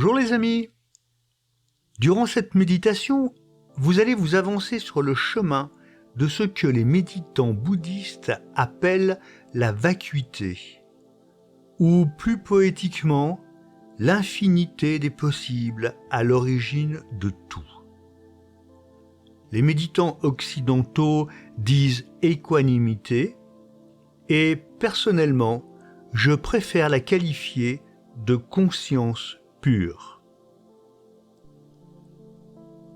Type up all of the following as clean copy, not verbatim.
Bonjour les amis. Durant cette méditation, vous allez vous avancer sur le chemin de ce que les méditants bouddhistes appellent la vacuité, ou plus poétiquement, l'infinité des possibles à l'origine de tout. Les méditants occidentaux disent équanimité, et personnellement, je préfère la qualifier de conscience pure.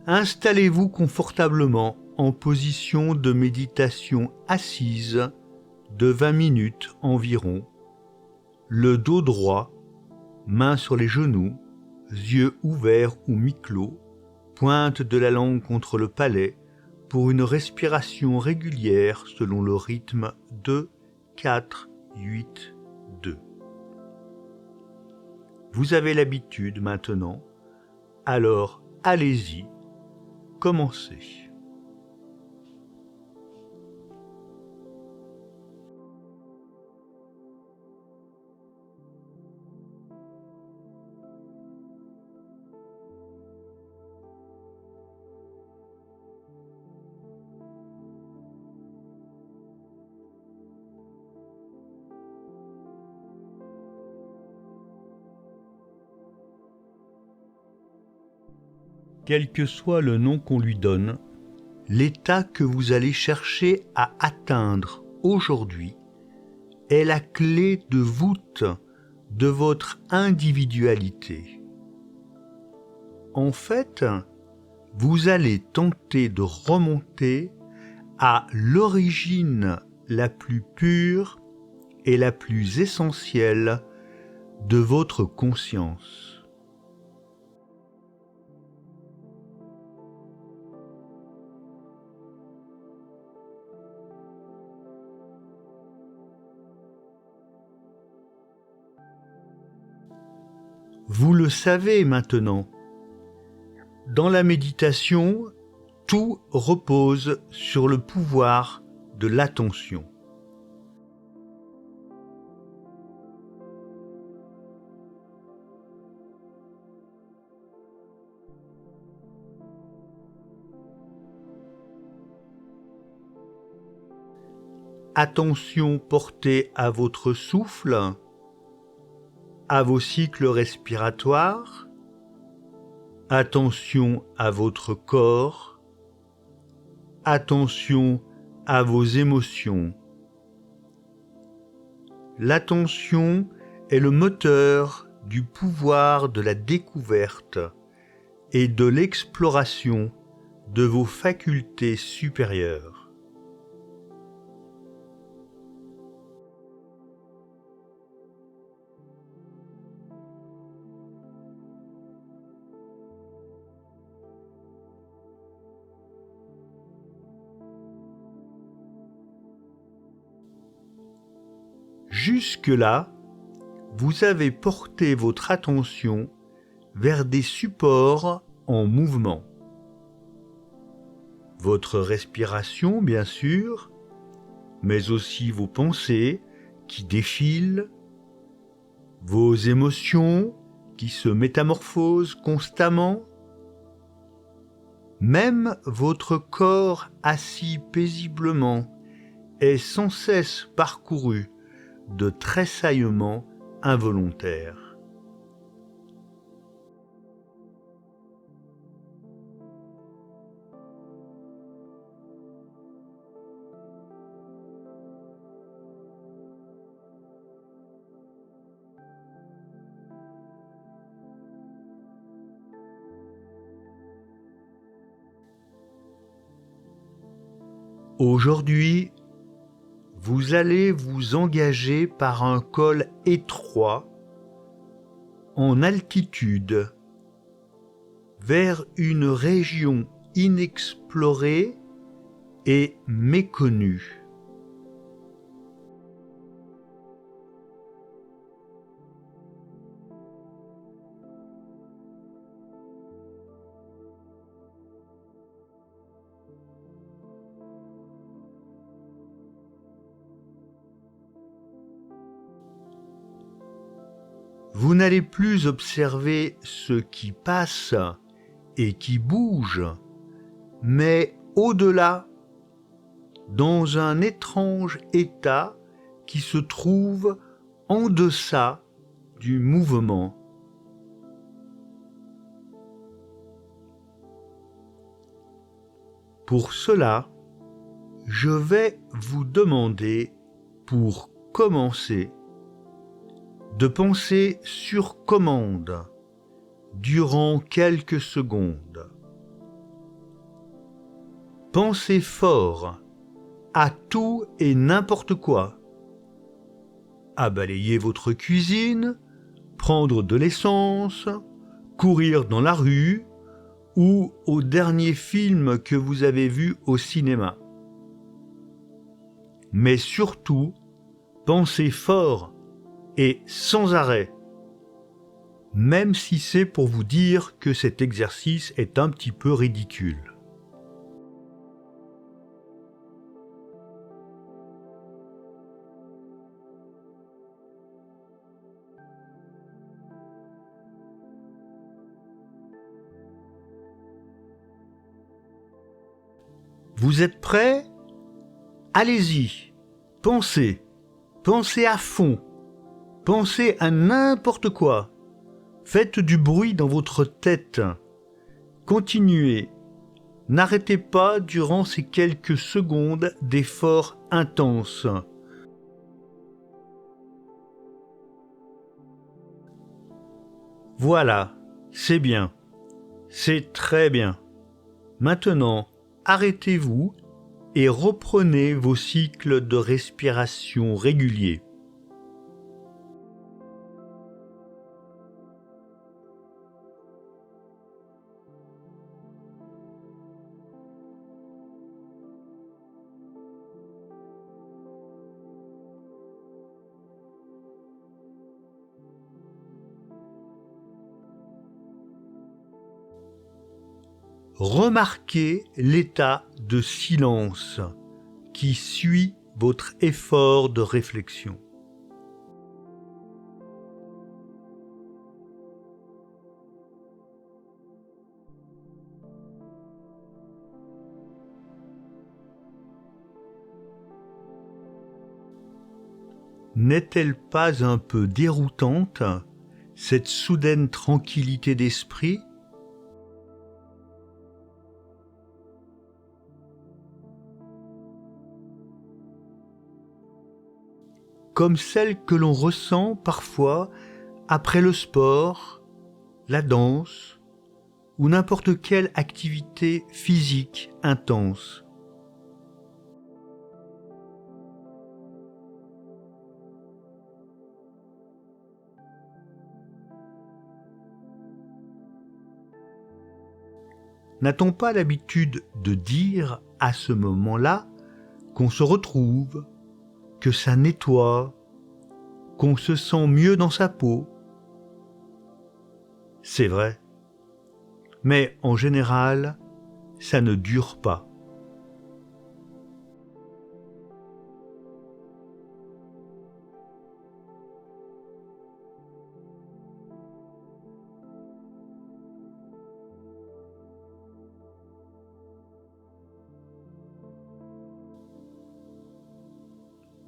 Installez-vous confortablement en position de méditation assise de 20 minutes environ, le dos droit, mains sur les genoux, yeux ouverts ou mi-clos, pointe de la langue contre le palais pour une respiration régulière selon le rythme 2, 4, 8, 2. Vous avez l'habitude maintenant, alors allez-y, commencez. Quel que soit le nom qu'on lui donne, l'état que vous allez chercher à atteindre aujourd'hui est la clé de voûte de votre individualité. En fait, vous allez tenter de remonter à l'origine la plus pure et la plus essentielle de votre conscience. Vous le savez maintenant. Dans la méditation, tout repose sur le pouvoir de l'attention. Attention portée à votre souffle, à vos cycles respiratoires, attention à votre corps, attention à vos émotions. L'attention est le moteur du pouvoir de la découverte et de l'exploration de vos facultés supérieures. Jusque-là, vous avez porté votre attention vers des supports en mouvement. Votre respiration, bien sûr, mais aussi vos pensées qui défilent, vos émotions qui se métamorphosent constamment, même votre corps assis paisiblement est sans cesse parcouru de tressaillements involontaires. Aujourd'hui, vous allez vous engager par un col étroit, en altitude, vers une région inexplorée et méconnue. Vous n'allez plus observer ce qui passe et qui bouge, mais au-delà, dans un étrange état qui se trouve en deçà du mouvement. Pour cela, je vais vous demander, pour commencer, de penser sur commande durant quelques secondes. Pensez fort à tout et n'importe quoi. À balayer votre cuisine, prendre de l'essence, courir dans la rue ou au dernier film que vous avez vu au cinéma. Mais surtout, pensez fort et sans arrêt, même si c'est pour vous dire que cet exercice est un petit peu ridicule. Vous êtes prêts? Allez-y, pensez, pensez à fond, pensez à n'importe quoi. Faites du bruit dans votre tête. Continuez. N'arrêtez pas durant ces quelques secondes d'effort intense. Voilà, c'est bien. C'est très bien. Maintenant, arrêtez-vous et reprenez vos cycles de respiration réguliers. Remarquez l'état de silence qui suit votre effort de réflexion. N'est-elle pas un peu déroutante, cette soudaine tranquillité d'esprit ? Comme celle que l'on ressent parfois après le sport, la danse ou n'importe quelle activité physique intense. N'a-t-on pas l'habitude de dire à ce moment-là qu'on se retrouve, que ça nettoie, qu'on se sent mieux dans sa peau? C'est vrai. Mais en général, ça ne dure pas.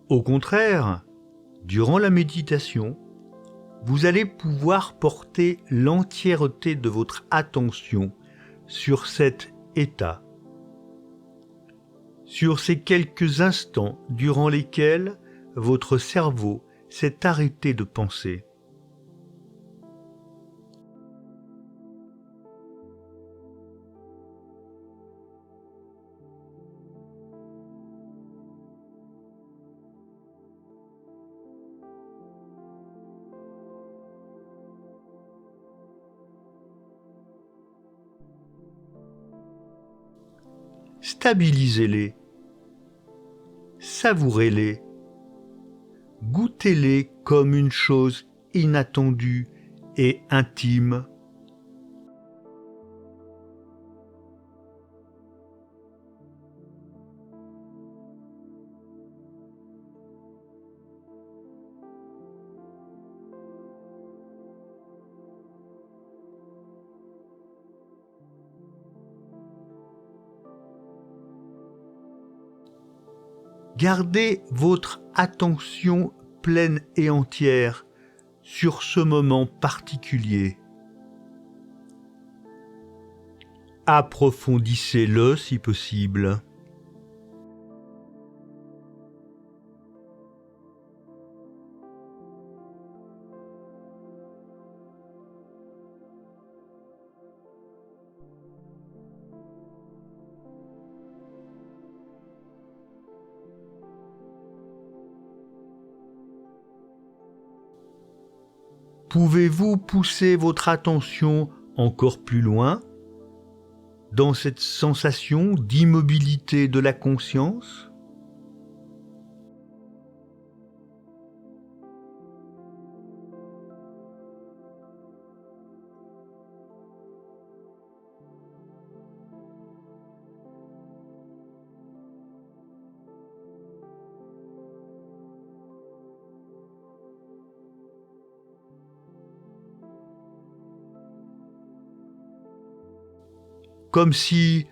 Au contraire, durant la méditation, vous allez pouvoir porter l'entièreté de votre attention sur cet état, sur ces quelques instants durant lesquels votre cerveau s'est arrêté de penser. Stabilisez-les, savourez-les, goûtez-les comme une chose inattendue et intime. Gardez votre attention pleine et entière sur ce moment particulier. Approfondissez-le si possible. Pouvez-vous pousser votre attention encore plus loin dans cette sensation d'immobilité de la conscience ? Comme si,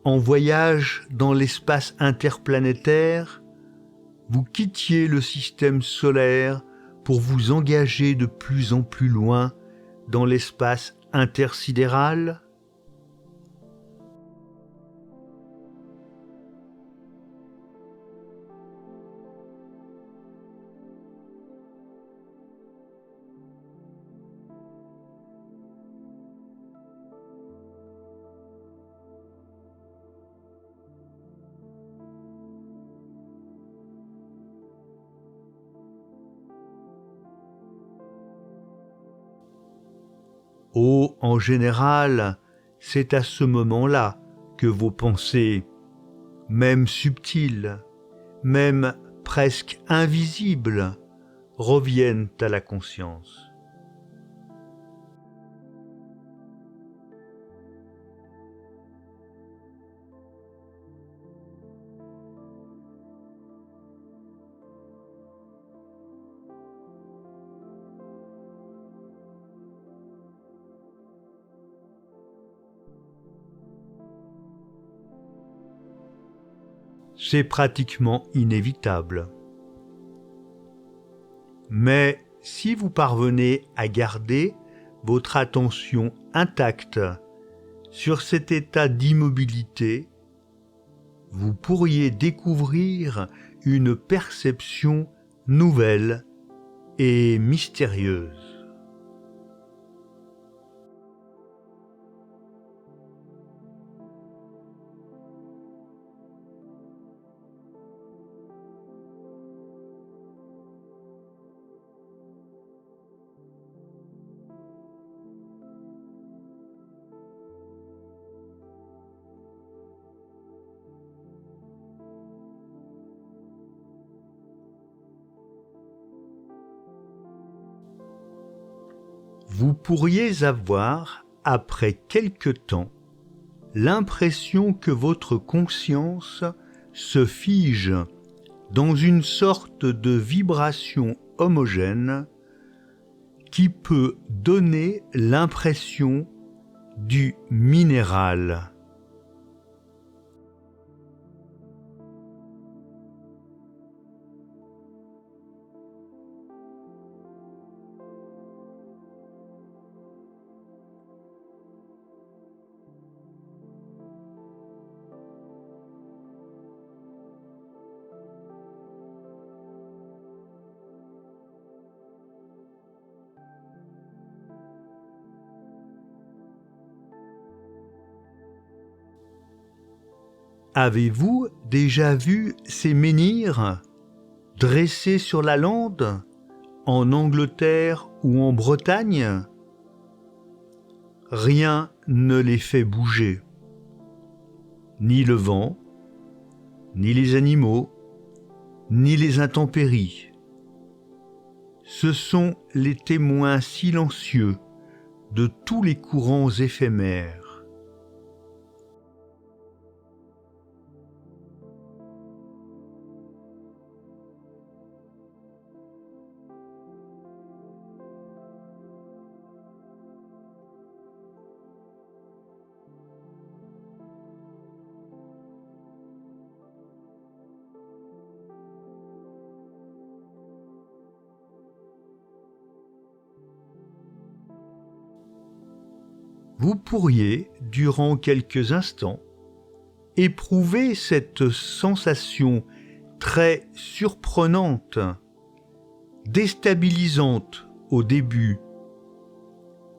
en voyage dans l'espace interplanétaire, vous quittiez le système solaire pour vous engager de plus en plus loin dans l'espace intersidéral ? Oh, en général, c'est à ce moment-là que vos pensées, même subtiles, même presque invisibles, reviennent à la conscience. C'est pratiquement inévitable. Mais si vous parvenez à garder votre attention intacte sur cet état d'immobilité, vous pourriez découvrir une perception nouvelle et mystérieuse. Vous pourriez avoir, après quelque temps, l'impression que votre conscience se fige dans une sorte de vibration homogène qui peut donner l'impression du minéral. Avez-vous déjà vu ces menhirs dressés sur la lande en Angleterre ou en Bretagne? Rien ne les fait bouger. Ni le vent, ni les animaux, ni les intempéries. Ce sont les témoins silencieux de tous les courants éphémères. vous pourriez, durant quelques instants, éprouver cette sensation très surprenante, déstabilisante au début,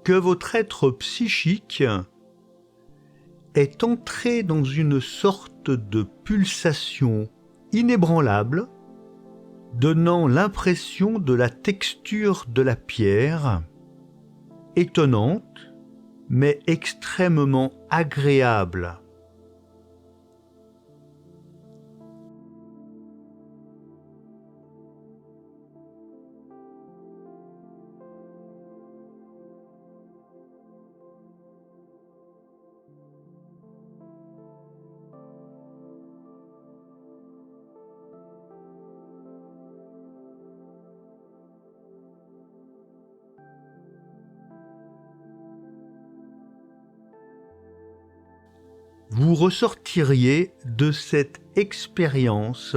que votre être psychique est entré dans une sorte de pulsation inébranlable, donnant l'impression de la texture de la pierre, étonnante, mais extrêmement agréable. Vous ressortiriez de cette expérience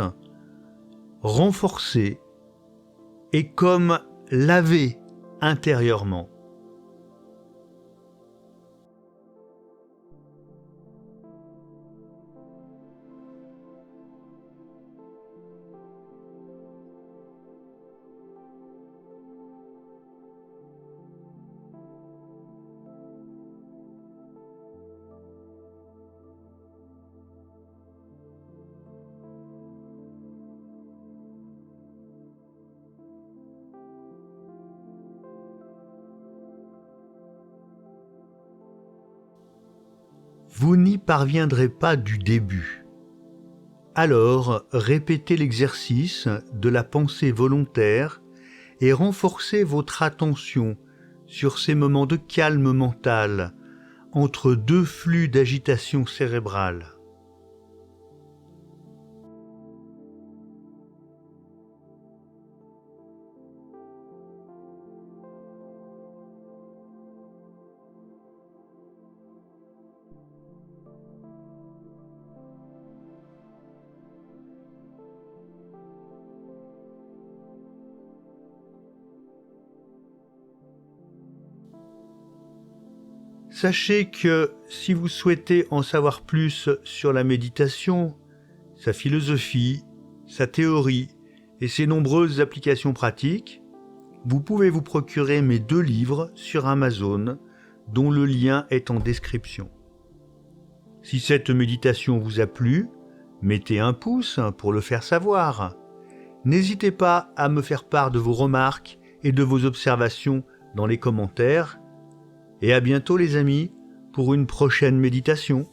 renforcée et comme lavé intérieurement. Vous n'y parviendrez pas du début. Alors, répétez l'exercice de la pensée volontaire et renforcez votre attention sur ces moments de calme mental entre deux flux d'agitation cérébrale. Sachez que si vous souhaitez en savoir plus sur la méditation, sa philosophie, sa théorie et ses nombreuses applications pratiques, vous pouvez vous procurer mes 2 livres sur Amazon, dont le lien est en description. Si cette méditation vous a plu, mettez un pouce pour le faire savoir. N'hésitez pas à me faire part de vos remarques et de vos observations dans les commentaires. Et à bientôt les amis, pour une prochaine méditation.